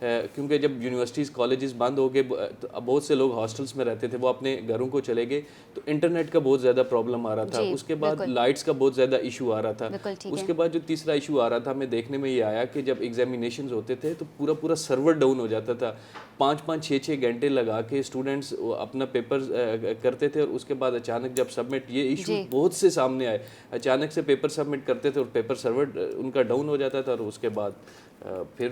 کیونکہ جب universities colleges بند ہو گئے بہت سے لوگ ہاسٹلس میں رہتے تھے, وہ اپنے گھروں کو چلے گئے, تو انٹرنیٹ کا بہت زیادہ پرابلم آ رہا تھا. اس کے بعد لائٹس کا بہت زیادہ ایشو آ رہا تھا. اس کے بعد جو تیسرا ایشو آ رہا تھا, ہمیں دیکھنے میں یہ آیا کہ جب ایگزامینیشنز ہوتے تھے تو پورا سرور ڈاؤن ہو جاتا تھا. 5-6 گھنٹے لگا کے اسٹوڈنٹس اپنا پیپر کرتے تھے, اور اس کے بعد اچانک جب سبمٹ, یہ ایشو بہت سے سامنے آئے, اچانک سے پیپر سبمٹ کرتے تھے اور پیپر سرور ان کا ڈاؤن ہو جاتا تھا, اور اس کے بعد پھر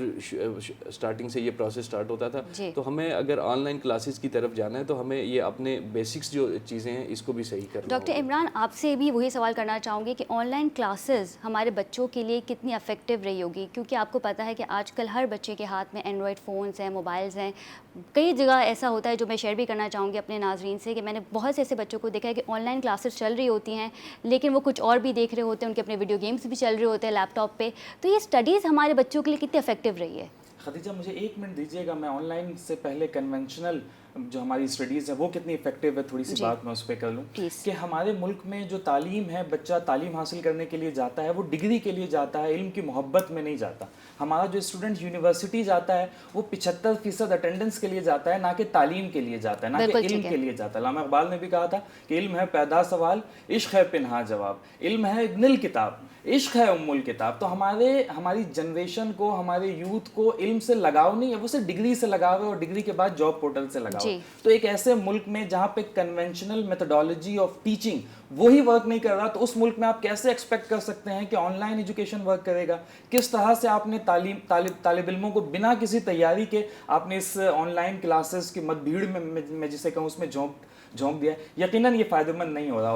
سٹارٹنگ سے یہ پروسیس سٹارٹ ہوتا تھا. تو ہمیں اگر آن لائن کلاسز کی طرف جانا ہے تو ہمیں یہ اپنے بیسکس جو چیزیں ہیں اس کو بھی صحیح کرنا. ڈاکٹر عمران, آپ سے بھی وہی سوال کرنا چاہوں گی کہ آن لائن کلاسز ہمارے بچوں کے لیے کتنی افیکٹو رہی ہوگی, کیونکہ آپ کو پتہ ہے کہ آج کل ہر بچے کے ہاتھ میں اینڈرائڈ فونز ہیں, موبائلز ہیں. کئی جگہ ایسا ہوتا ہے جو میں شیئر بھی کرنا چاہوں گی اپنے ناظرین سے, کہ میں نے بہت سے ایسے بچوں کو دیکھا ہے کہ آن لائن کلاسز چل رہی ہوتی ہیں لیکن وہ کچھ اور بھی دیکھ رہے ہوتے ہیں, ان کے اپنے ویڈیو گیمز بھی چل رہے ہوتے ہیں لیپ ٹاپ پہ. تو یہ اسٹڈیز ہمارے بچوں کے لیے کتنی افیکٹو رہی ہے؟ خدیجہ مجھے 1 منٹ دیجیے گا, میں آن لائن سے پہلے کنونشنل جو ہماری اسٹڈیز ہے وہ کتنی افیکٹو ہے تھوڑی سی بات میں اس پہ کر لوں. کہ ہمارے ملک میں جو تعلیم ہے, بچہ تعلیم حاصل کرنے کے لیے جاتا ہے وہ ڈگری کے لیے جاتا ہے, علم کی محبت میں نہیں جاتا. ہمارا جو اسٹوڈنٹ یونیورسٹی جاتا ہے وہ 75% اٹینڈنس کے لیے جاتا ہے, نہ کہ تعلیم کے لیے جاتا ہے, نہ کہ علم کے لیے جاتا ہے. علامہ اقبال نے بھی کہا تھا کہ علم ہے پیدا سوال, عشق ہے پنہا جواب, علم ہے ابن الکتاب, عشق ہے ام الکتاب. تو ہماری جنریشن کو, ہمارے یوتھ کو علم سے لگاؤ نہیں ہے, وہ صرف ڈگری سے لگاؤ ہے, اور ڈگری کے بعد جاب پورٹل سے لگاؤ. تو ایک ایسے ملک میں جہاں پہ کنونشنل میتھڈالوجی آف ٹیچنگ وہی ورک نہیں کر رہا, تو اس ملک میں آپ کیسے ایکسپیکٹ کر سکتے ہیں کہ آن لائن ایجوکیشن ورک کرے گا؟ کس طرح سے آپ نے طالب علموں کو بنا کسی تیاری کے آپ نے اس آن لائن کلاسز کی مد بھیڑ میں جسے کہوں اس میں جھونک دیا. یقیناً یہ فائدہ مند نہیں ہو رہا.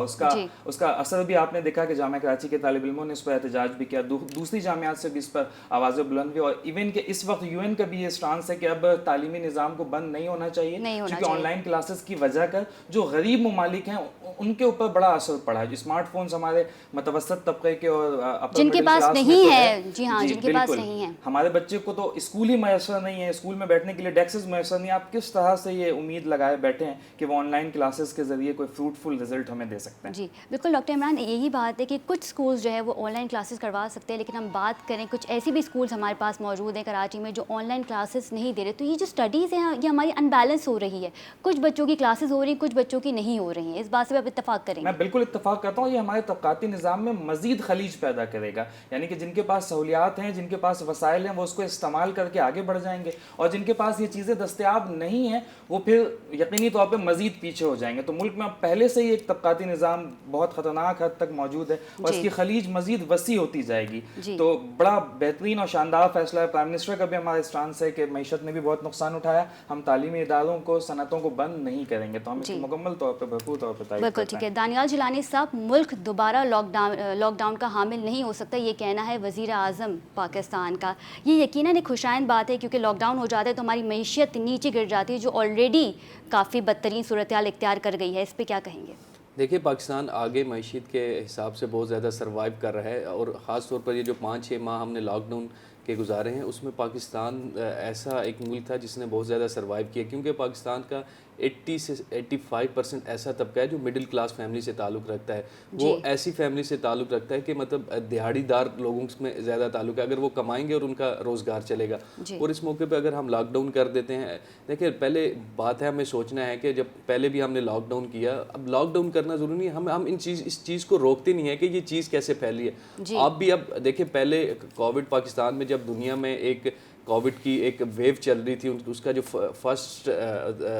اس کا اثر بھی آپ نے دیکھا کہ جامعہ کراچی کے طالب علموں نے اس پر احتجاج بھی کیا, دوسری جامعات سے بھی اس پر آوازیں بلند ہوئی, اور ایون کہ اس وقت UN کا بھی یہ اسٹانس ہے کہ اب تعلیمی نظام کو بند نہیں ہونا چاہیے, کیونکہ آن لائن کلاسز کی وجہ کر جو غریب ممالک ہیں ان کے اوپر بڑا اثر پڑا ہے. اسمارٹ فونز ہمارے متوسط طبقے کے اور جن کے پاس نہیں ہے, جی ہاں, جن کے پاس نہیں ہے, ہمارے بچے کو تو اسکول ہی میسر نہیں ہے, اسکول میں بیٹھنے کے لیے ڈیسکس میسر نہیں. آپ کس طرح سے یہ امید لگائے بیٹھے ہیں کہ وہ آن لائن کلاسز کے ذریعے کوئی فروٹفل رزلٹ ہمیں دے سکتے ہیں؟ جی بالکل ڈاکٹر عمران, یہی بات ہے کہ کچھ اسکولز جو ہے وہ آن لائن کلاسز کروا سکتے ہیں, لیکن ہم بات کریں کچھ ایسی بھی اسکولز ہمارے پاس موجود ہیں کراچی میں جو آن لائن کلاسز نہیں دے رہے. تو یہ جو اسٹڈیز ہیں یہ ہماری ان بیلنس ہو رہی ہے, کچھ بچوں کی کلاسز ہو رہی ہیں, کچھ بچوں کی نہیں ہو رہی ہیں. اس بات سے آپ اتفاق کریں گے؟ میں بالکل اتفاق کرتا ہوں. یہ ہمارے طبقاتی نظام میں مزید خلیج پیدا کرے گا, یعنی کہ جن کے پاس سہولیات ہیں, جن کے پاس وسائل ہیں, وہ اس کو استعمال کر کے آگے بڑھ جائیں گے, اور جن کے پاس یہ چیزیں دستیاب نہیں ہیں وہ پھر یقینی طور پہ مزید پیچھے ہو جائیں گے. تو ملک میں اب پہلے سے ہی ایک طبقاتی نظام بہت خطرناک حد تک موجود ہے, اور اس کی خلیج مزید وسیع ہوتی جائے گی. تو بڑا بہترین اور شاندار فیصلہ ہے. پرائم منسٹر کا بھی ہمارا اسٹانس ہے کہ معیشت نے بھی بہت نقصان اٹھایا, ہم تعلیمی اداروں کو, صنعتوں کو بند نہیں کریں گے. تو ہم اس کی مکمل طور پہ بھرپور طور پہ تائید کرتے ہیں. بالکل ٹھیک ہے. دانیال جیلانی صاحب, ملک دوبارہ لاک ڈاؤن کا حامل نہیں ہو سکتا, یہ کہنا ہے وزیر اعظم پاکستان کا. یہ یقیناً ایک خوشائند بات ہے, کیونکہ لاک ڈاؤن ہو جاتا ہے تو ہماری معیشت نیچے گر جاتی ہے, جو آلریڈی کافی بدترین صورتحال اختیار کر گئی ہے. اس پہ کیا کہیں گے؟ دیکھیے, پاکستان آگے معیشت کے حساب سے بہت زیادہ سروائیو کر رہا ہے, اور خاص طور پر یہ جو 5-6 ماہ ہم نے لاک ڈاؤن کے گزارے ہیں اس میں پاکستان ایسا ایک ملک تھا جس نے بہت زیادہ سروائیو کیا, کیونکہ پاکستان کا 80 سے 85% ایسا طبقہ ہے جو مڈل کلاس فیملی سے تعلق رکھتا ہے. وہ ایسی فیملی سے تعلق رکھتا ہے کہ مطلب دیہڑی دار لوگوں میں زیادہ تعلق ہے, اگر وہ کمائیں گے اور ان کا روزگار چلے گا. اور اس موقع پہ اگر ہم لاک ڈاؤن کر دیتے ہیں, دیکھیں پہلے بات ہے ہمیں سوچنا ہے کہ جب پہلے بھی ہم نے لاک ڈاؤن کیا, اب لاک ڈاؤن کرنا ضروری نہیں ہے, ہم اس چیز کو روکتے نہیں ہیں کہ یہ چیز کیسے پھیلی ہے. آپ بھی اب دیکھیں, پہلے کووڈ پاکستان میں جب دنیا میں ایک کووڈ کی ایک ویو چل رہی تھی, اس کا جو فرسٹ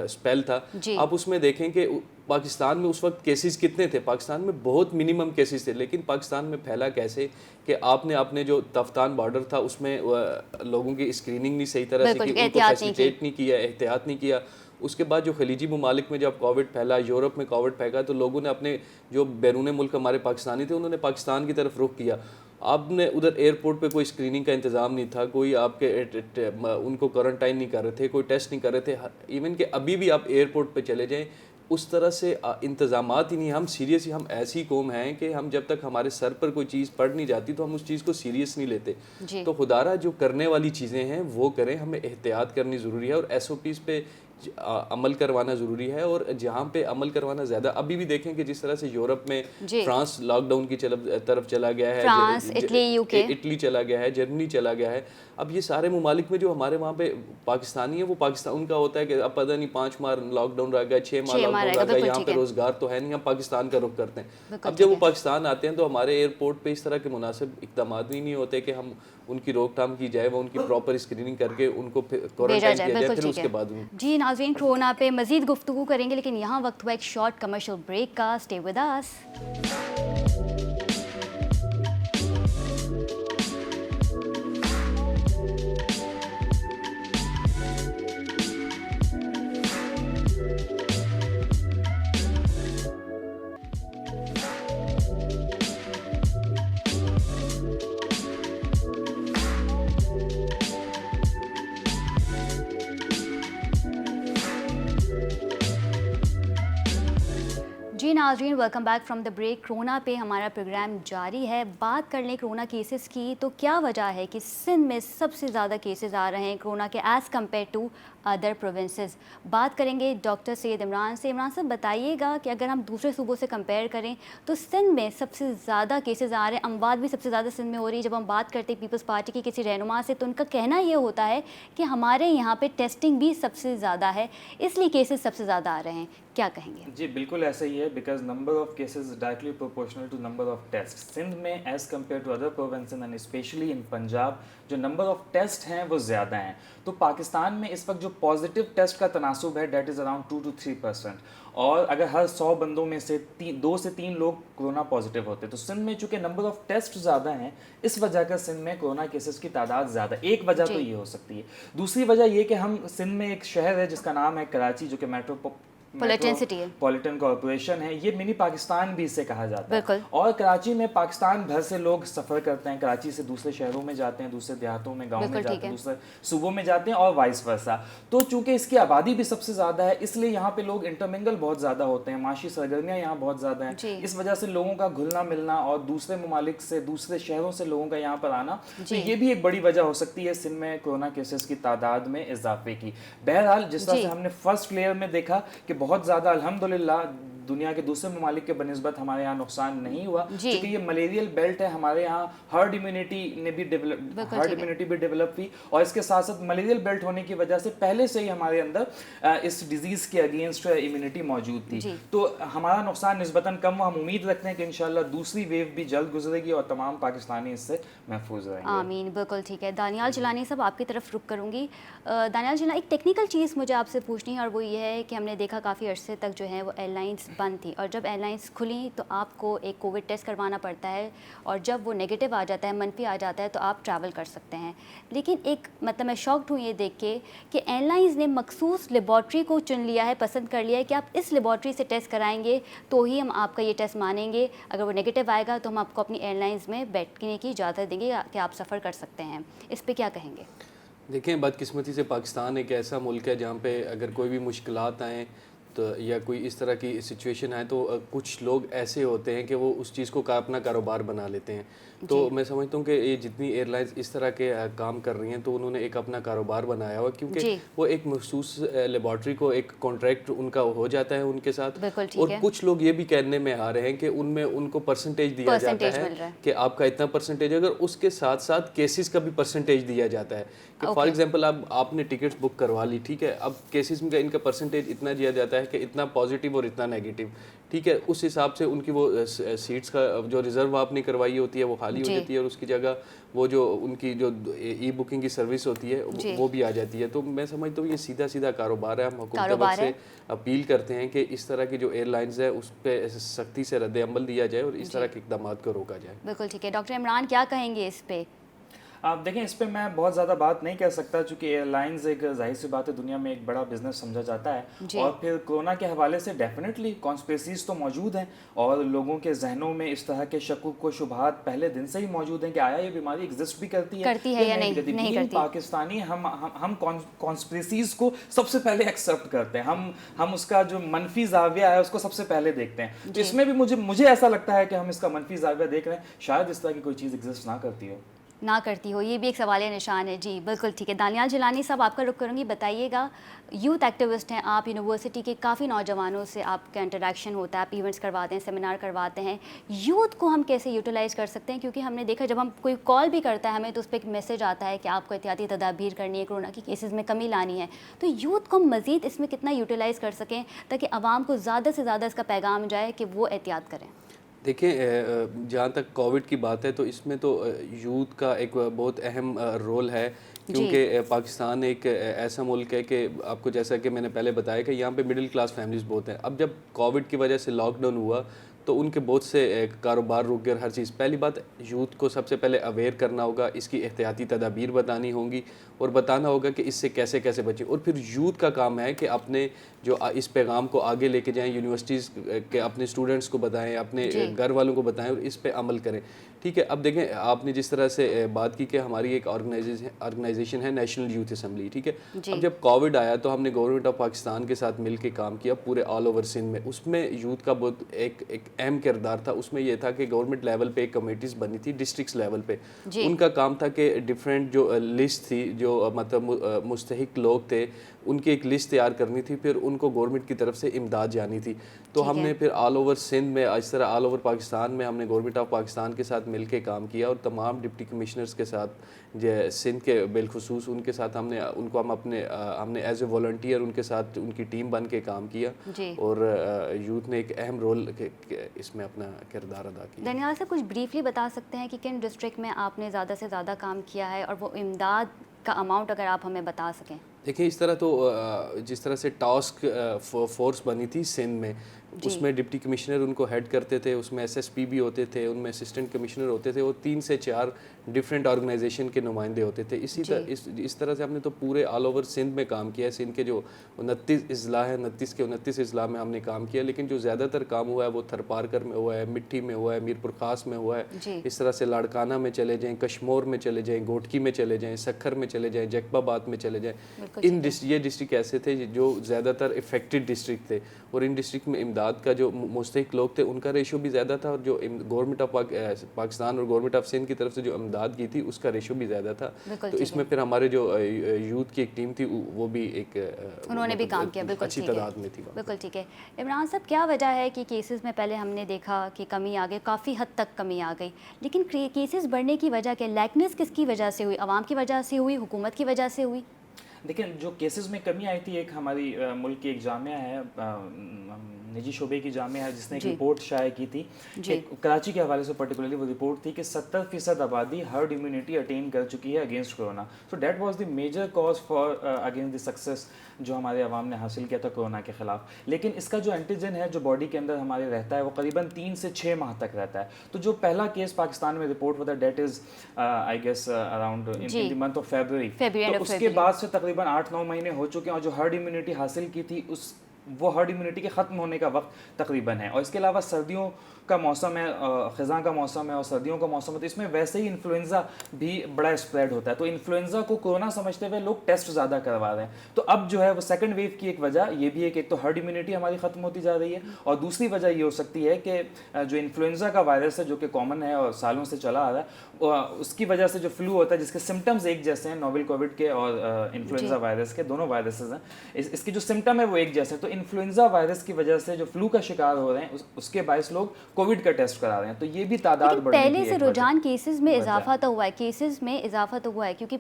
اسپیل تھا, آپ اس میں دیکھیں کہ پاکستان میں اس وقت کیسز کتنے تھے. پاکستان میں بہت منیمم کیسز تھے, لیکن پاکستان میں پھیلا کیسے کہ آپ نے اپنے جو تفتان بارڈر تھا اس میں لوگوں کی اسکریننگ نہیں صحیح طرح سے کی, ان کو فیسیلیٹیٹ نہیں کیا, احتیاط نہیں کیا. اس کے بعد جو خلیجی ممالک میں جب کووڈ پھیلا, یورپ میں کووڈ پھیلا, تو لوگوں نے اپنے جو بیرون ملک ہمارے پاکستانی تھے انہوں نے پاکستان کی طرف رخ کیا. آپ نے ادھر ایئرپورٹ پہ کوئی اسکریننگ کا انتظام نہیں تھا, کوئی آپ کے ان کو کوارنٹائن نہیں کر رہے تھے, کوئی ٹیسٹ نہیں کر رہے تھے. ایون کہ ابھی بھی آپ ایئرپورٹ پہ چلے جائیں اس طرح سے انتظامات ہی نہیں. ہم سیریس, ہم ایسی قوم ہیں کہ ہم جب تک ہمارے سر پر کوئی چیز پڑ نہیں جاتی تو ہم اس چیز کو سیریس نہیں لیتے. تو خدارہ جو کرنے والی چیزیں ہیں وہ کریں, ہمیں احتیاط کرنی ضروری ہے, اور SOPs پہ عمل کروانا ضروری ہے. اور جہاں پہ عمل کروانا زیادہ, ابھی بھی دیکھیں کہ جس طرح سے یورپ میں فرانس لاک ڈاؤن کی طرف چلا گیا ہے, فرانس, اٹلی, اٹلی چلا گیا ہے, جرمنی چلا گیا ہے. اب یہ سارے ممالک میں جو ہمارے وہاں پہ پاکستانی ہیں وہ پاکستان ان کا ہوتا ہے کہ اب پتہ نہیں 5 ماہ لاک ڈاؤن رہ گیا, 6 ماہ لاک ڈاؤن رہ گیا, یہاں پہ روزگار تو ہے نہیں, ہم پاکستان کا رخ کرتے ہیں. اب جب وہ پاکستان آتے ہیں تو ہمارے ایئرپورٹ پہ اس طرح کے مناسب اقدامات بھی نہیں ہوتے کہ ہم ان کی روک تھام کی جائے, وہ ان کی پراپر اسکریننگ کر کے ان کو کوارنٹائن کیا جائے, پھر اس کے بعد. جی ناظرین, کورونا پہ مزید گفتگو کریں گے, لیکن یہاں وقت ہوا ایک شارٹ کمرشل بریک کا. Stay with us. جی ناظرین, welcome back from the break. Corona پہ ہمارا پروگرام جاری ہے. بات کر لیں کرونا کیسز کی, تو کیا وجہ ہے کہ سندھ میں سب سے زیادہ کیسز آ رہے ہیں کرونا کے as compare to other provinces. بات کریں گے ڈاکٹر سید عمران سے. عمران صاحب بتائیے گا کہ اگر ہم دوسرے صوبوں سے کمپیئر کریں تو سندھ میں سب سے زیادہ کیسز آ رہے ہیں, اموات بھی سب سے زیادہ سندھ میں ہو رہی ہے. جب ہم بات کرتے ہیں پیپلز پارٹی کی کسی رہنما سے تو ان کا کہنا یہ ہوتا ہے کہ ہمارے یہاں پہ ٹیسٹنگ بھی سب سے زیادہ ہے, اس لیے کیسز سب سے زیادہ آ رہے ہیں. کیا کہیں گے؟ جی بالکل ایسا ہی ہے, because number of cases directly proportional to number of test. Sindh میں as compare to other provinces and especially in Punjab جو نمبر آف ٹیسٹ ہیں وہ زیادہ ہیں. تو پاکستان میں اس وقت جو پازیٹیو ٹیسٹ کا تناسب ہے دیٹ از اراؤنڈ 2 to 3%, اور اگر ہر 100 بندوں میں سے 2 سے 3 لوگ کورونا پازیٹیو ہوتے. تو سندھ میں چونکہ نمبر آف ٹیسٹ زیادہ ہیں, اس وجہ کا سندھ میں کورونا کیسز کی تعداد زیادہ. ایک وجہ تو یہ ہو سکتی ہے. دوسری وجہ یہ کہ ہم سندھ میں ایک شہر ہے جس کا نام ہے کراچی, جو کہ میٹروپولیٹن کارپوریشن ہے. یہ منی پاکستان بھی اسے کہا جاتا ہے, اور کراچی میں پاکستان بھر سے لوگ سفر کرتے ہیں. کراچی سے دوسرے شہروں میں جاتے ہیں, دوسرے دیہاتوں میں, گاؤں میں جاتے ہیں, دوسرے صوبوں میں جاتے ہیں, اور وائس ورسا. تو چونکہ اس کی آبادی بھی سب سے زیادہ ہے, اس لیے یہاں پہ لوگ انٹرمنگل بہت زیادہ ہوتے ہیں, معاشی سرگرمیاں یہاں بہت زیادہ ہیں. اس وجہ سے لوگوں کا گھلنا ملنا اور دوسرے ممالک سے, دوسرے شہروں سے لوگوں کا یہاں پر آنا, تو یہ بھی ایک بڑی وجہ ہو سکتی ہے سندھ میں کورونا کیسز کی تعداد میں اضافے کی. بہرحال جس طرح سے ہم نے فرسٹ لیئر میں دیکھا کہ بہت زیادہ الحمدللہ دنیا کے دوسرے ممالک کے بنسبت ہمارے یہاں نقصان نہیں ہوا, کیونکہ یہ ملیریل بیلٹ ہے. ہمارے یہاں ہرڈ امیونٹی بھی ڈیولپ ہوئی, اور اس کے ساتھ ساتھ ملیریل بیلٹ ہونے کی وجہ سے پہلے سے ہی ہمارے اندر اس ڈیزیز کے اگینسٹ امیونٹی موجود تھی. تو ہمارا نقصان نسبتاً کم ہوا. ہم امید رکھتے ہیں کہ انشاءاللہ دوسری ویو بھی جلد گزرے گی اور تمام پاکستانی اس سے محفوظ رہیں گے. آمین. بالکل ٹھیک ہے. دانیال جیلانی صاحب, آپ کی طرف رخ کروں گی. دانیال جیلانی, ایک ٹیکنیکل چیز مجھے آپ سے پوچھنی ہے, اور وہ یہ ہے کہ ہم نے دیکھا کافی عرصے تک جو ہے وہ ایئر لائنس بند تھی, اور جب ایئر لائنس کھلیں تو آپ کو ایک کووڈ ٹیسٹ کروانا پڑتا ہے, اور جب وہ نیگیٹو آ جاتا ہے, منفی آ جاتا ہے, تو آپ ٹریول کر سکتے ہیں. لیکن ایک مطلب میں شاکڈ ہوں یہ دیکھ کے کہ ایئر لائنس نے مخصوص لیبارٹری کو چن لیا ہے, پسند کر لیا ہے کہ آپ اس لیبارٹری سے ٹیسٹ کرائیں گے تو ہی ہم آپ کا یہ ٹیسٹ مانیں گے. اگر وہ نیگیٹو آئے گا تو ہم آپ کو اپنی ایئر لائنس میں بیٹھنے کی اجازت دیں گے کہ آپ سفر کر سکتے ہیں. اس پہ کیا کہیں گے؟ دیکھیں, بدقسمتی سے پاکستان ایک ایسا ملک ہے جہاں پہ اگر کوئی بھی مشکلات آئیں تو یا کوئی اس طرح کی سچویشن ہے تو کچھ لوگ ایسے ہوتے ہیں کہ وہ اس چیز کو اپنا کاروبار بنا لیتے ہیں. تو میں سمجھتا ہوں کہ یہ جتنی ایئر لائنس اس طرح کے کام کر رہی ہیں تو انہوں نے ایک اپنا کاروبار بنایا ہوا, کیونکہ وہ ایک مخصوص لیبارٹری کو ایک کانٹریکٹ ان کا ہو جاتا ہے ان کے ساتھ. اور کچھ لوگ یہ بھی کہنے میں آ رہے ہیں کہ ان میں ان کو پرسنٹیج دیا جاتا ہے کہ آپ کا اتنا پرسنٹیج, اگر اس کے ساتھ ساتھ کیسز کا بھی پرسنٹیج دیا جاتا ہے کہ فار ایگزامپل اب آپ نے ٹکٹس بک کروا لی, ٹھیک ہے, اب کیسز میں ان کا پرسنٹیج اتنا دیا جاتا ہے کہ اتنا پازیٹیو اور اتنا نیگیٹو, ٹھیک ہے. اس حساب سے ان کی وہ سیٹس کا جو ریزرو آپ نے کروائی ہوتی ہے وہ خالی ہو جاتی ہے, اور اس کی جگہ وہ جو ان کی جو ای بکنگ کی سروس ہوتی ہے وہ بھی آ جاتی ہے. تو میں سمجھتا ہوں یہ سیدھا سیدھا کاروبار ہے. ہم حکومت سے اپیل کرتے ہیں کہ اس طرح کی جو ایئر لائنز ہے اس پہ سختی سے رد عمل دیا جائے اور اس طرح کے اقدامات کو روکا جائے. بالکل ٹھیک ہے. ڈاکٹر عمران, کیا کہیں گے اس پہ؟ آپ دیکھیں, اس پہ میں بہت زیادہ بات نہیں کر سکتا, چونکہ ایئر لائنز ایک ظاہر سی بات ہے دنیا میں ایک بڑا بزنس سمجھا جاتا ہے, اور پھر کورونا کے حوالے سے ڈیفینیٹلی کانسپریسیز تو موجود ہیں, اور لوگوں کے ذہنوں میں اس طرح کے شکوک و شبہات پہلے دن سے ہی موجود ہیں کہ آیا یہ بیماری ایگزسٹ بھی کرتی ہے یا نہیں کرتی. پاکستانی ہم کانسپریسیز کو سب سے پہلے ایکسیپٹ کرتے ہیں, ہم اس کا جو منفی زاویہ ہے اس کو سب سے پہلے دیکھتے ہیں. تو اس میں بھی مجھے ایسا لگتا ہے کہ ہم اس کا منفی زاویہ دیکھ رہے ہیں, شاید اس طرح کی کوئی چیز ایگزسٹ نہ کرتی ہو. نہ کرتی ہو، یہ بھی ایک سوالیہ نشان ہے. جی بالکل ٹھیک ہے. دانیال جیلانی صاحب آپ کا رخ کروں گی. بتائیے گا، یوتھ ایکٹیوسٹ ہیں آپ، یونیورسٹی کے کافی نوجوانوں سے آپ کا انٹریکشن ہوتا ہے، آپ ایونٹس کرواتے ہیں، سیمینار کرواتے ہیں. یوتھ کو ہم کیسے یوٹیلائز کر سکتے ہیں؟ کیونکہ ہم نے دیکھا جب ہم کوئی کال بھی کرتا ہے ہمیں تو اس پہ ایک میسج آتا ہے کہ آپ کو احتیاطی تدابیر کرنی ہے، کورونا کی کیسز میں کمی لانی ہے. تو یوتھ کو ہم مزید اس میں کتنا یوٹیلائز کر سکیں تاکہ عوام کو زیادہ سے زیادہ اس کا پیغام جائے کہ وہ احتیاط کریں؟ دیکھیں جہاں تک کووڈ کی بات ہے تو اس میں تو یوتھ کا ایک بہت اہم رول ہے، کیونکہ پاکستان ایک ایسا ملک ہے کہ آپ کو جیسا کہ میں نے پہلے بتایا کہ یہاں پہ مڈل کلاس فیملیز بہت ہیں. اب جب کووڈ کی وجہ سے لاک ڈاؤن ہوا تو ان کے بہت سے کاروبار رک گئے، ہر چیز. پہلی بات یوتھ کو سب سے پہلے اویئر کرنا ہوگا، اس کی احتیاطی تدابیر بتانی ہوں گی اور بتانا ہوگا کہ اس سے کیسے کیسے بچیں. اور پھر یوتھ کا کام ہے کہ اپنے جو اس پیغام کو آگے لے کے جائیں، یونیورسٹیز کے اپنے اسٹوڈنٹس کو بتائیں، اپنے گھر والوں کو بتائیں اور اس پہ عمل کریں. ٹھیک ہے. اب دیکھیں آپ نے جس طرح سے بات کی کہ ہماری ایک آرگنائزیشن ہے نیشنل یوتھ اسمبلی. ٹھیک ہے. اب جب کووڈ آیا تو ہم نے گورنمنٹ آف پاکستان کے ساتھ مل کے کام کیا پورے آل اوور سندھ میں. اس میں یوتھ کا بہت ایک اہم کردار تھا. اس میں یہ تھا کہ گورنمنٹ لیول پہ ایک کمیٹیز بنی تھی ڈسٹرکٹس لیول پہ. ان کا کام تھا کہ ڈفرینٹ جو لسٹ تھی، جو مطلب مستحق لوگ تھے، ان کی ایک لسٹ تیار کرنی تھی، پھر ان کو گورنمنٹ کی طرف سے امداد جانی تھی. تو ہم نے پھر آل اوور سندھ میں، اس طرح آل اوور پاکستان میں ہم نے گورنمنٹ آف پاکستان کے ساتھ مل کے کام کیا اور تمام ڈپٹی کمشنرز کے ساتھ سندھ کے بالخصوص ان کے ساتھ ہم نے ایز اے والنٹیئر ان کے ساتھ ان کی ٹیم بن کے کام کیا اور یوتھ نے ایک اہم رول اس میں اپنا کردار ادا کیا. دانیال صاحب کچھ بریفلی بتا سکتے ہیں کہ کن ڈسٹرکٹ میں آپ نے زیادہ سے زیادہ کام کیا ہے اور وہ امداد کا اماؤنٹ اگر آپ ہمیں بتا سکیں؟ دیکھیں اس طرح تو جس طرح سے ٹاسک فورس بنی تھی سندھ میں، اس میں ڈپٹی کمشنر ان کو ہیڈ کرتے تھے، اس میں ایس ایس پی بھی ہوتے تھے، ان میں اسسٹنٹ کمشنر ہوتے تھے اور 3 سے 4 ڈفرینٹ آرگنائزیشن کے نمائندے ہوتے تھے. اس طرح سے ہم نے تو پورے آل اوور سندھ میں کام کیا ہے. سندھ کے جو 29 اضلاع ہیں، 29 کے 29 اضلاع میں ہم نے کام کیا، لیکن جو زیادہ تر کام ہوا ہے وہ تھر پارکر میں ہوا ہے، مٹھی میں ہوا ہے، میر پور خاص میں ہوا ہے. اس طرح سے لاڑکانہ میں چلے جائیں، کشمور میں چلے جائیں، گوٹکی میں چلے جائیں، سکھر میں چلے جائیں، جیکب آباد میں چلے جائیں. یہ ڈسٹرکٹ ایسے تھے جو زیادہ تر افیکٹڈ ڈسٹرکٹ تھے اور ان ڈسٹرکٹ میں امداد کا جو مستحق لوگ تھے ان کا ریشو بھی زیادہ تھا اور جو گورنمنٹ آف پاکستان اور گورنمنٹ آف سندھ کی طرف سے جو امداد کی تھی اس کا ریشو بھی زیادہ تھا. تو اس میں پھر ہمارے جو یوتھ کی ایک ٹیم تھی وہ بھی ایک انہوں نے بھی کام کیا. بالکل اچھی تعداد میں تھی. بالکل ٹھیک ہے. عمران صاحب کیا وجہ ہے کہ کیسز میں پہلے ہم نے دیکھا کہ کمی آ گئی، کافی حد تک کمی آ گئی، لیکن کیسز بڑھنے کی وجہ کیا؟ لیکنیس کس کی وجہ سے ہوئی؟ عوام کی وجہ سے ہوئی؟ حکومت کی وجہ سے ہوئی؟ دیکھیں جو کیسز میں کمی آئی تھی، ایک ہماری ملک کی ایک جامعہ ہے، نجی شعبے کی جامعہ ہے، جس نے ایک رپورٹ شائع کی تھی کہ کراچی کے حوالے سے پرٹیکولرلی وہ رپورٹ تھی کہ 70% آبادی ہرڈ امیونٹی اٹین کر چکی ہے against corona. So that was the major cause for against the success جو ہمارے عوام نے حاصل کیا تھا کورونا کے خلاف. لیکن اس کا جو اینٹیجن ہے جو باڈی کے اندر ہمارے رہتا ہے وہ قریباً 3 سے 6 ماہ تک رہتا ہے. تو جو پہلا کیس پاکستان میں رپورٹ ہوا تھا that is I guess around in the month of February, تو اس کے بعد سے تقریباً 8-9 مہینے ہو چکے ہیں اور جو ہرڈ امیونٹی حاصل کی تھی وہ ہرڈ امیونٹی کے ختم ہونے کا وقت تقریباً ہے. اور اس کے علاوہ سردیوں کا موسم ہے، خزاں کا موسم ہے اور سردیوں کا موسم ہے، تو اس میں ویسے ہی انفلوئنزا بھی بڑا اسپریڈ ہوتا ہے. تو انفلوئنزا کو کورونا سمجھتے ہوئے لوگ ٹیسٹ زیادہ کروا رہے ہیں. تو اب جو ہے وہ سیکنڈ ویو کی ایک وجہ یہ بھی ہے کہ ایک تو ہرڈ امیونٹی ہماری ختم ہوتی جا رہی ہے اور دوسری وجہ یہ ہو سکتی ہے کہ جو انفلوئنزا کا وائرس ہے جو کہ کامن ہے اور سالوں سے چلا آ رہا ہے، اس کی وجہ سے جو فلو ہوتا ہے جس کے سمٹمز ایک جیسے ہیں، نوویل کووڈ کے اور انفلوئنزا وائرس کے دونوں وائرسز ہیں، اس کے جو سمٹم ہے وہ ایک جیسے. تو انفلوئنزا وائرس کی وجہ سے جو فلو کا شکار ہو رہے ہیں اس کے باعث لوگ کووڈ کا ٹیسٹ کرا رہے ہیں. تو یہ بھی تعداد بڑھنے کی پہلے سے رجحان کیسز میں اضافہ تو ہوا ہے، کیونکہ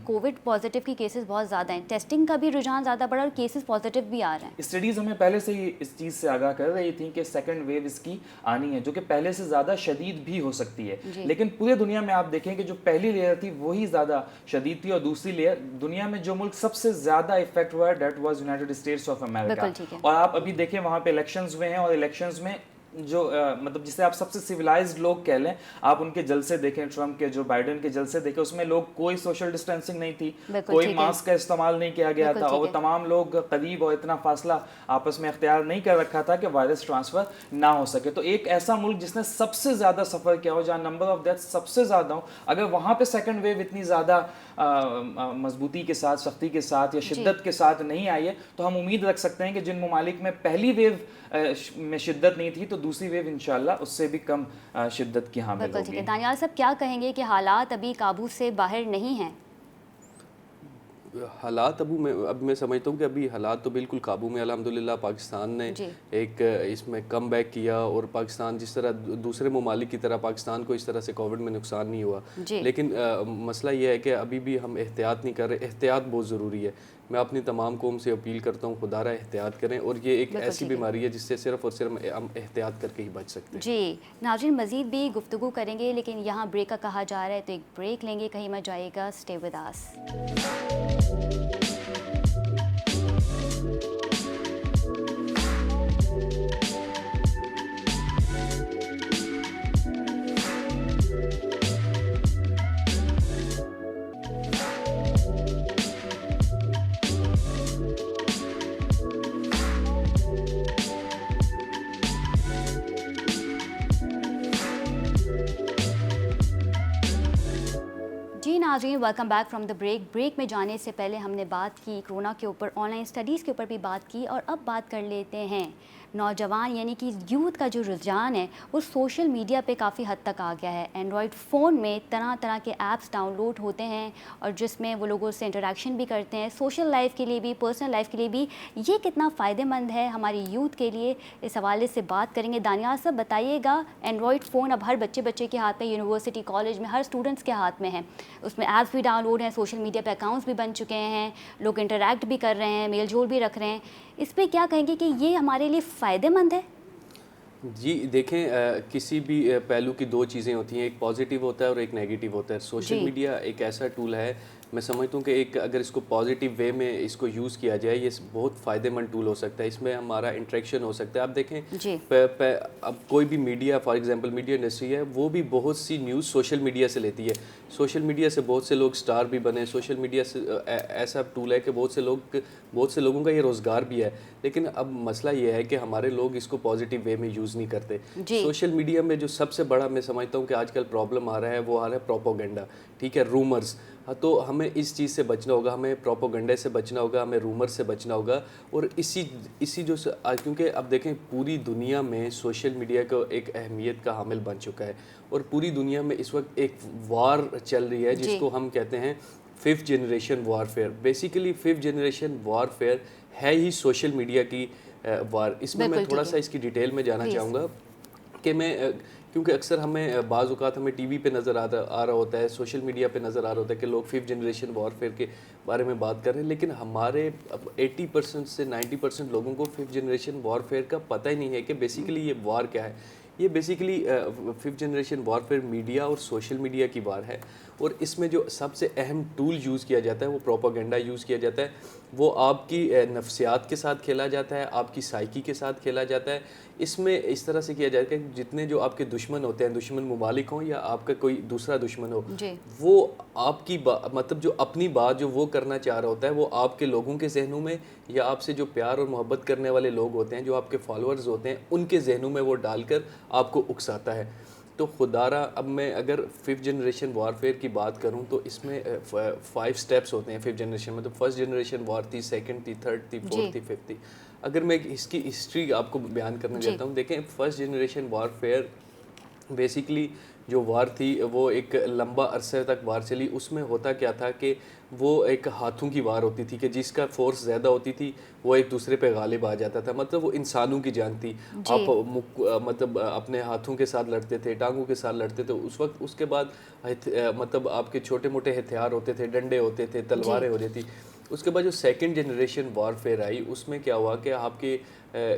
کووڈ پازیٹیو کی کیسز بہت زیادہ ہیں، ٹیسٹنگ کا بھی رجحان زیادہ بڑھا اور کیسز پازیٹیو بھی آ رہے ہیں. اسٹڈیز ہمیں پہلے سے ہی اس چیز سے آگاہ کر رہی تھیں کہ سیکنڈ ویو اس کی آنی ہے جو کہ پہلے سے زیادہ شدید بھی ہو سکتی ہے. لیکن پورے دنیا میں آپ دیکھیں کہ جو پہلی لیئر تھی وہی زیادہ شدید تھی اور دوسری لیئر دنیا میں جو ملک سب سے زیادہ افیکٹ ہوا ہے that was United States of America. اور آپ ابھی دیکھیں وہاں پہ الیکشنز ہوئے ہیں اور الیکشنز میں جو مطلب جسے آپ سب سے سویلائزڈ لوگ کہہ لیں، آپ ان کے جلسے دیکھیں، ٹرمپ کے جو بائیڈن کے جلسے دیکھیں، اس میں لوگ کوئی سوشل ڈسٹینسنگ نہیں تھی، کوئی ماسک کا استعمال نہیں کیا گیا تھا اور وہ تمام لوگ قریب اور اتنا فاصلہ آپس میں اختیار نہیں کر رکھا تھا کہ وائرس ٹرانسفر نہ ہو سکے. تو ایک ایسا ملک جس نے سب سے زیادہ سفر کیا ہو، جہاں نمبر آف ڈیتھ سب سے زیادہ ہو، اگر وہاں پہ سیکنڈ ویو اتنی زیادہ مضبوطی کے ساتھ، سختی کے ساتھ یا شدت کے ساتھ نہیں آئی ہے، تو ہم امید رکھ سکتے ہیں کہ جن ممالک میں پہلی ویو میں شدت نہیں تھی تو دوسری ویو انشاءاللہ اس سے بھی کم شدت کی حامل بالکل ٹھیک ہوگی. ہے. دانیال صاحب کیا کہیں گے کہ حالات ابھی قابو سے باہر نہیں ہیں؟ حالات اب میں سمجھتا ہوں کہ ابھی حالات تو بالکل قابو میں. الحمدللہ پاکستان نے ایک اس میں کم بیک کیا، اور پاکستان جس طرح دوسرے ممالک کی طرح پاکستان کو اس طرح سے کووڈ میں نقصان نہیں ہوا. لیکن مسئلہ یہ ہے کہ ابھی بھی ہم احتیاط نہیں کر رہے. احتیاط بہت ضروری ہے. میں اپنی تمام قوم سے اپیل کرتا ہوں خدا را احتیاط کریں، اور یہ ایک ایسی بیماری ہے جس سے صرف اور صرف ہم احتیاط کر کے ہی بچ سکتے ہیں. جی ناظرین، مزید بھی گفتگو کریں گے لیکن یہاں بریک کا کہا جا رہا ہے تو ایک بریک لیں گے، کہیں مت جائے گا. Stay with us. ناظرین welcome back from the break میں جانے سے پہلے ہم نے بات کی کرونا کے اوپر، آن لائن اسٹڈیز کے اوپر بھی بات کی، اور اب بات کر لیتے ہیں نوجوان یعنی کہ یوتھ کا جو رجحان ہے وہ سوشل میڈیا پہ کافی حد تک آ گیا ہے. اینڈرائڈ فون میں طرح طرح کے ایپس ڈاؤن لوڈ ہوتے ہیں اور جس میں وہ لوگوں سے انٹریکشن بھی کرتے ہیں، سوشل لائف کے لیے بھی، پرسنل لائف کے لیے بھی. یہ کتنا فائدہ مند ہے ہماری یوتھ کے لیے، اس حوالے سے بات کریں گے. دانیال صاحب بتائیے گا، اینڈرائڈ فون اب ہر بچے کے ہاتھ میں، یونیورسٹی کالج میں ہر اسٹوڈنٹس کے ہاتھ میں ہے. اس میں ایپس بھی ڈاؤن لوڈ ہیں، سوشل میڈیا پہ اکاؤنٹس بھی بن چکے ہیں، لوگ انٹریکٹ بھی کر رہے ہیں، میل جول بھی رکھ رہے ہیں. اس پہ کیا کہیں گے کہ یہ ہمارے لیے فائدہ مند ہے؟ جی دیکھیں، کسی بھی پہلو کی دو چیزیں ہوتی ہیں، ایک پازیٹیو ہوتا ہے اور ایک نیگیٹیو ہوتا ہے. سوشل میڈیا ایک ایسا ٹول ہے، میں سمجھتا ہوں کہ ایک اگر اس کو پازیٹیو وے میں اس کو یوز کیا جائے، یہ بہت فائدہ مند ٹول ہو سکتا ہے. اس میں ہمارا انٹریکشن ہو سکتا ہے. اب دیکھیں اب کوئی بھی media, for example media industry ہے، وہ بھی بہت سی نیوز سوشل میڈیا سے لیتی ہے. سوشل میڈیا سے بہت سے لوگ سٹار بھی بنے. سوشل میڈیا سے ایسا ٹول ہے کہ بہت سے لوگوں کا یہ روزگار بھی ہے. لیکن اب مسئلہ یہ ہے کہ ہمارے لوگ اس کو پازیٹیو وے میں یوز نہیں کرتے. سوشل میڈیا میں جو سب سے بڑا میں سمجھتا ہوں کہ آج کل پرابلم آ رہا ہے، وہ آ رہا ہے پروپوگنڈا. ٹھیک ہے، رومرز. تو ہمیں اس چیز سے بچنا ہوگا، ہمیں پروپوگنڈے سے بچنا ہوگا، ہمیں رومر سے بچنا ہوگا. اور اسی جو کیونکہ اب دیکھیں پوری دنیا میں سوشل میڈیا کو ایک اہمیت کا حامل بن چکا ہے، اور پوری دنیا میں اس وقت ایک وار چل رہی ہے جس کو ہم کہتے ہیں 5th generation warfare. Basically 5th generation warfare ہے ہی سوشل میڈیا کی وار. اس میں تھوڑا سا اس کی ڈیٹیل میں جانا چاہوں گا کہ کیونکہ اکثر ہمیں بعض اوقات ہمیں ٹی وی پہ نظر آ رہا ہوتا ہے، سوشل میڈیا پہ نظر آ رہا ہوتا ہے کہ لوگ 5th جنریشن وارفیئر کے بارے میں بات کر رہے ہیں، لیکن ہمارے 80% سے 90% لوگوں کو 5th جنریشن وارفیئر کا پتہ ہی نہیں ہے کہ بیسیکلی یہ وار کیا ہے. یہ basically 5th generation warfare media اور سوشل میڈیا کی وار ہے. اور اس میں جو سب سے اہم ٹول یوز کیا جاتا ہے وہ پروپاگنڈا یوز کیا جاتا ہے. وہ آپ کی نفسیات کے ساتھ کھیلا جاتا ہے، آپ کی سائیکی کے ساتھ کھیلا جاتا ہے. اس میں اس طرح سے کیا جاتا ہے کہ جتنے جو آپ کے دشمن ہوتے ہیں، دشمن ممالک ہوں یا آپ کا کوئی دوسرا دشمن ہو، وہ آپ کی مطلب جو اپنی بات جو وہ کرنا چاہ رہا ہوتا ہے، وہ آپ کے لوگوں کے ذہنوں میں یا آپ سے جو پیار اور محبت کرنے والے لوگ ہوتے ہیں، جو آپ کے فالوورز ہوتے ہیں، ان کے ذہنوں میں وہ ڈال کر آپ کو اکساتا ہے. تو خدا را اب میں اگر 5th جنریشن وارفیئر کی بات کروں تو اس میں 5 سٹیپس ہوتے ہیں 5th جنریشن میں. تو 1st جنریشن وار تھی، 2nd تھی، 3rd تھی، 4th تھی، 5th تھی. اگر میں اس کی ہسٹری آپ کو بیان کرنا چاہتا ہوں، دیکھیں 1st جنریشن وارفیئر بیسیکلی جو وار تھی وہ ایک لمبا عرصے تک وار چلی. اس میں ہوتا کیا تھا کہ وہ ایک ہاتھوں کی وار ہوتی تھی کہ جس کا فورس زیادہ ہوتی تھی وہ ایک دوسرے پہ غالب آ جاتا تھا. مطلب وہ انسانوں کی جان تھی. آپ مطلب اپنے ہاتھوں کے ساتھ لڑتے تھے، ٹانگوں کے ساتھ لڑتے تھے. اس وقت اس کے بعد مطلب آپ کے چھوٹے موٹے ہتھیار ہوتے تھے، ڈنڈے ہوتے تھے، تلواریں ہو جاتی. اس کے بعد جو 2nd جنریشن وارفیئر آئی، اس میں کیا ہوا کہ آپ کے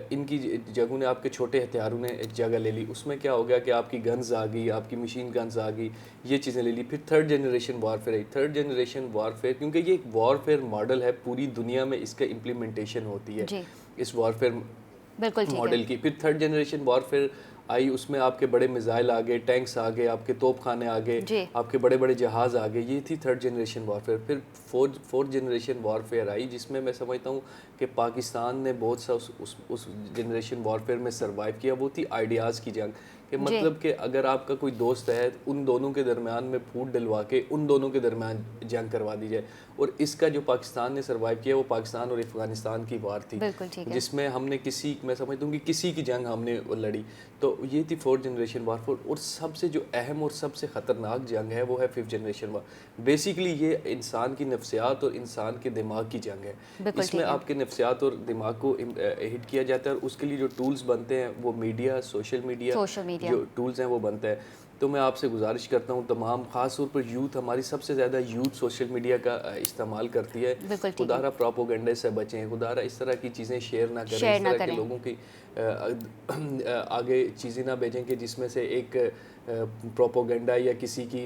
ان کی جگہوں نے آپ کے چھوٹے ہتھیاروں نے جگہ لے لی. اس میں کیا ہو گیا کہ آپ کی گنز آ گئی، آپ کی مشین گنز آ گئی، یہ چیزیں لے لی. پھر 3rd جنریشن وارفیئر آئی. 3rd جنریشن وارفیئر کیونکہ یہ ایک وارفیئر ماڈل ہے، پوری دنیا میں اس کا امپلیمنٹیشن ہوتی ہے اس وارفیئر ماڈل کی. پھر 3rd جنریشن وارفیئر آئی. اس میں آپ کے بڑے میزائل آ گئے، ٹینکس آ گئے، آپ کے توپ خانے آ گئے، آپ کے بڑے بڑے جہاز آ گئے. یہ تھی 3rd جنریشن وارفیئر. پھر 4th جنریشن وارفیئر آئی جس میں سمجھتا ہوں کہ پاکستان نے بہت سا اس جنریشن وارفیئر میں سروائیو کیا، وہ تھی آئیڈیاز کی جنگ، کہ مطلب کہ اگر آپ کا کوئی دوست ہے ان دونوں کے درمیان میں پھوٹ ڈلوا کے ان دونوں کے درمیان جنگ کروا دی جائے. اور اس کا جو پاکستان نے سروائیو کیا وہ پاکستان اور افغانستان کی وار تھی، جس میں ہم نے میں سمجھتا ہوں کہ کسی کی جنگ ہم نے لڑی. تو یہ تھی 4th جنریشن وار. اور سب سے جو اہم اور سب سے خطرناک جنگ ہے وہ ہے 5th جنریشن وار. بیسیکلی یہ انسان کی نفسیات اور انسان کے دماغ کی جنگ ہے. اس میں آپ کے نفسیات اور دماغ کو ہٹ کیا جاتا ہے، اور اس کے لیے جو ٹولز بنتے ہیں وہ میڈیا، سوشل میڈیا جو ٹولز ہیں وہ بنتا ہے. تو میں آپ سے گزارش کرتا ہوں تمام، خاص طور پر یوتھ، ہماری سب سے زیادہ یوتھ سوشل میڈیا کا استعمال کرتی ہے. خدا را پروپیگنڈے سے بچیں، خدا را اس طرح کی چیزیں شیئر نہ کریں، اس طرح کے لوگوں کی آگے چیزیں نہ بھیجیں کہ جس میں سے ایک پروپیگنڈا یا کسی کی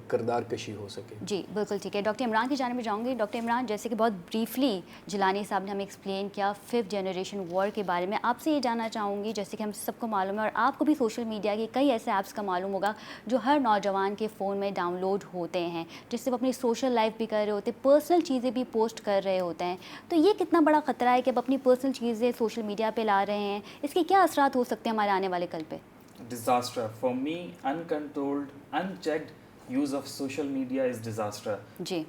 کردار کشی ہو سکے. جی بالکل ٹھیک ہے. ڈاکٹر عمران کی جانب میں جاؤں گی. ڈاکٹر عمران، جیسے کہ بہت بریفلی جیلانی صاحب نے ہمیں ایکسپلین کیا 5th جنریشن وار کے بارے میں، آپ سے یہ جاننا چاہوں گی، جیسے کہ ہم سب کو معلوم ہے اور آپ کو بھی سوشل میڈیا کے کئی ایسے ایپس کا معلوم ہوگا جو ہر نوجوان کے فون میں ڈاؤن لوڈ ہوتے ہیں، جس سے وہ اپنی سوشل لائف بھی کر رہے ہوتے ہیں، پرسنل چیزیں بھی پوسٹ کر رہے ہوتے ہیں. تو یہ کتنا بڑا خطرہ ہے کہ اب اپنی پرسنل چیزیں سوشل میڈیا پہ لا رہے ہیں؟ اس کے کیا اثرات ہو سکتے ہیں ہمارے آنے والے کل پہ؟ Disaster. For me, uncontrolled, unchecked use of social media is disaster. جی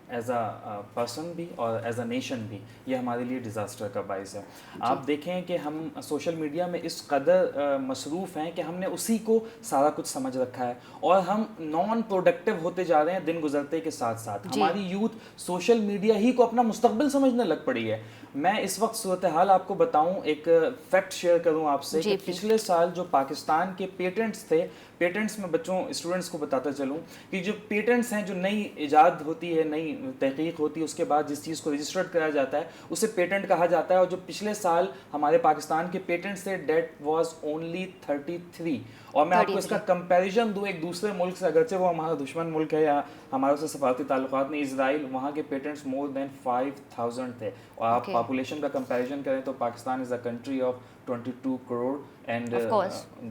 ایز اے پرسن بھی اور ایز اے نیشن بھی یہ ہمارے لیے ڈیزاسٹر کا باعث ہے. آپ دیکھیں کہ ہم سوشل میڈیا میں اس قدر مصروف ہیں کہ ہم نے اسی کو سارا کچھ سمجھ رکھا ہے، اور ہم نان پروڈکٹیو ہوتے جا رہے ہیں دن گزرتے کے ساتھ ساتھ. ہماری یوتھ سوشل میڈیا ہی کو اپنا مستقبل سمجھنے لگ پڑی ہے. میں اس وقت صورتحال آپ کو بتاؤں، ایک فیکٹ شیئر کروں آپ سے کہ پچھلے سال جو پاکستان کے پیٹنٹس تھے، پیٹنٹس میں بچوں اسٹوڈنٹس کو بتاتا چلوں کہ جو پیٹنٹس ہیں، جو نئی ایجاد ہوتی ہے، نئی تحقیق ہوتی ہے، اس کے بعد جس چیز کو رجسٹرڈ کرایا جاتا ہے اسے پیٹنٹ کہا جاتا ہے. اور جو پچھلے سال ہمارے پاکستان کے پیٹنٹس تھے، دیٹ واز اونلی 33. اور میں آپ کو اس کا کمپیریزن دوں ایک دوسرے ملک سے، اگرچہ وہ ہمارا دشمن ملک ہے یا ہمارے سے سفارتی تعلقات نہیں، اسرائیل، وہاں کے پیٹنٹس مور دین 5000 تھے. اور آپ پاپولیشن کا کمپیریزن کریں تو Pakistan is a country of 22 crore, and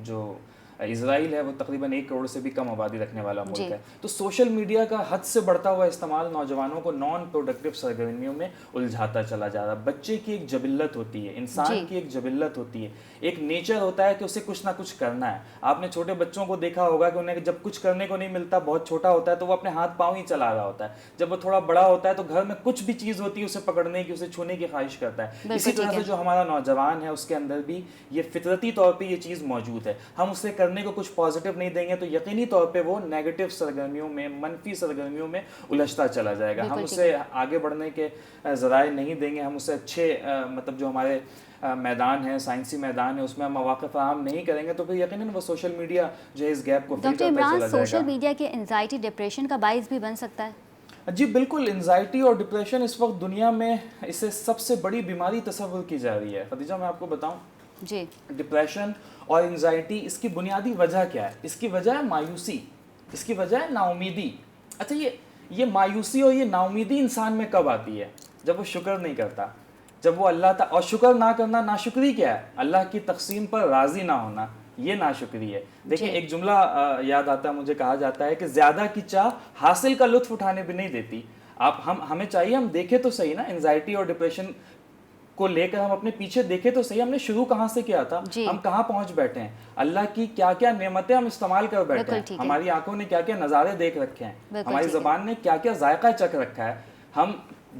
جو اسرائیل ہے وہ تقریباً 1 کروڑ سے بھی کم آبادی رکھنے والا ملک ہے. تو سوشل میڈیا کا حد سے بڑھتا ہوا استعمال نوجوانوں کو نان پروڈکٹیو سرگرمیوں میں الجھاتا چلا جا رہا. بچے کی ایک جبلت ہوتی ہے، انسان کی ایک جبلت ہوتی ہے، ایک نیچر ہوتا ہے کہ اسے کچھ نہ کچھ کرنا ہے. آپ نے چھوٹے بچوں کو دیکھا ہوگا کہ انہیں جب کچھ کرنے کو نہیں ملتا، بہت چھوٹا ہوتا ہے تو وہ اپنے ہاتھ پاؤں ہی چلا رہا ہوتا ہے. جب وہ تھوڑا بڑا ہوتا ہے تو گھر میں کچھ بھی چیز ہوتی ہے اسے پکڑنے کی، اسے چھونے کی خواہش کرتا ہے. اسی طرح سے جو ہمارا نوجوان ہے اس کے اندر بھی یہ فطرتی طور پہ یہ چیز موجود ہے. ہم اسے کرنے کو کچھ پازیٹیو نہیں دیں گے تو یقینی طور پہ وہ نیگیٹو سرگرمیوں میں، منفی سرگرمیوں میں الجھتا چلا جائے گا. ہم اسے آگے بڑھنے کے ذرائع نہیں دیں گے، ہم اسے اچھے مطلب جو ہمارے میدان ہے، سائنسی میدان ہے، اس میں ہم مواقع فراہم نہیں کریں گے تو پھر یقیناً وہ سوشل میڈیا جو ہے اس گیپ کو فل کرتا چلا جائے گا. سوشل میڈیا کے انزائٹی، ڈپریشن کا باعث بھی بن سکتا ہے؟ جی بالکل. انزائٹی اور ڈپریشن اس وقت دنیا میں اسے سب سے بڑی بیماری تصور کی جا رہی ہے. خدیجہ میں آپ کو بتاؤں، جی ڈپریشن اور انزائٹی، اس کی بنیادی وجہ کیا ہے؟ اس کی وجہ ہے مایوسی، اس کی وجہ ہے نا امیدی. اچھا یہ مایوسی اور یہ نا امیدی انسان میں کب آتی ہے؟ جب وہ شکر نہیں کرتا، جب وہ اللہ اور شکر نہ کرنا. ناشکری کیا ہے؟ اللہ کی تقسیم پر راضی نہ ہونا، یہ ناشکری ہے. دیکھیں ایک جملہ یاد آتا ہے مجھے، کہا جاتا ہے کہ زیادہ کی چاہ حاصل کا لطف اٹھانے بھی نہیں دیتی. ہمیں چاہیے ہم دیکھیں تو صحیح نا، انزائٹی اور ڈپریشن کو لے کر ہم اپنے پیچھے دیکھیں تو صحیح، ہم نے شروع کہاں سے کیا تھا، ہم کہاں پہنچ بیٹھے ہیں، اللہ کی کیا کیا نعمتیں ہم استعمال کر بیٹھے ہیں، ہماری آنکھوں نے کیا کیا نظارے دیکھ رکھے ہیں، ہماری زبان نے کیا کیا ذائقہ چکھ رکھا ہے. ہم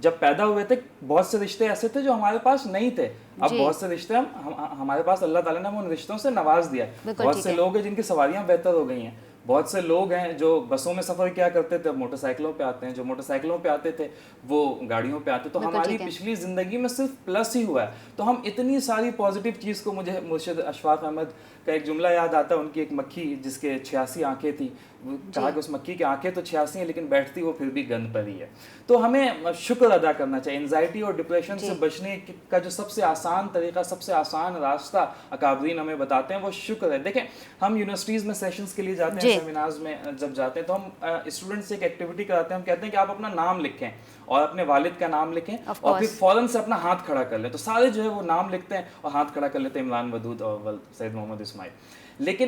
جب پیدا ہوئے تھے بہت سے رشتے ایسے تھے جو ہمارے پاس نہیں تھے. اب بہت سے رشتے ہمارے پاس اللہ تعالیٰ نے ان رشتوں سے نواز دیا. بہت سے لوگ ہیں جن کی سواریاں بہتر ہو گئی ہیں، بہت سے لوگ ہیں جو بسوں میں سفر کیا کرتے تھے اب موٹر سائیکلوں پہ آتے ہیں، جو موٹر سائیکلوں پہ آتے تھے وہ گاڑیوں پہ آتے. تو ہماری پچھلی زندگی میں صرف پلس ہی ہوا ہے. تو ہم اتنی ساری پازیٹیو چیز کو، مجھے مرشد اشفاق احمد کا ایک جملہ یاد آتا ہے، ان کی ایک مکھی جس کے 86 آنکھیں تھیں، کہا کہ اس مکھی کی آنکھیں تو 86 ہیں لیکن بیٹھتی وہ پھر بھی گند پر ہی ہے. تو ہمیں شکر ادا کرنا چاہیے. انزائٹی اور ڈپریشن سے بچنے کا جو سب سے آسان طریقہ، سب سے آسان راستہ اکابرین ہمیں بتاتے ہیں وہ شکر ہے. دیکھیں ہم یونیورسٹیز میں سیشنز کے لیے جاتے ہیں، سیمینارز میں جب جاتے ہیں تو ہم اسٹوڈنٹ سے ایک ایکٹیویٹی کراتے ہیں. ہم کہتے ہیں کہ آپ اپنا نام لکھیں اور اپنے والد کا نام لکھیں اور پھر فوراً سے اپنا ہاتھ کھڑا کر لیں. تو سارے جو ہے وہ نام لکھتے ہیں اور ہاتھ کھڑا کر لیتے ہیں، عمران ودود اور سید محمد اسماعیل. لیکن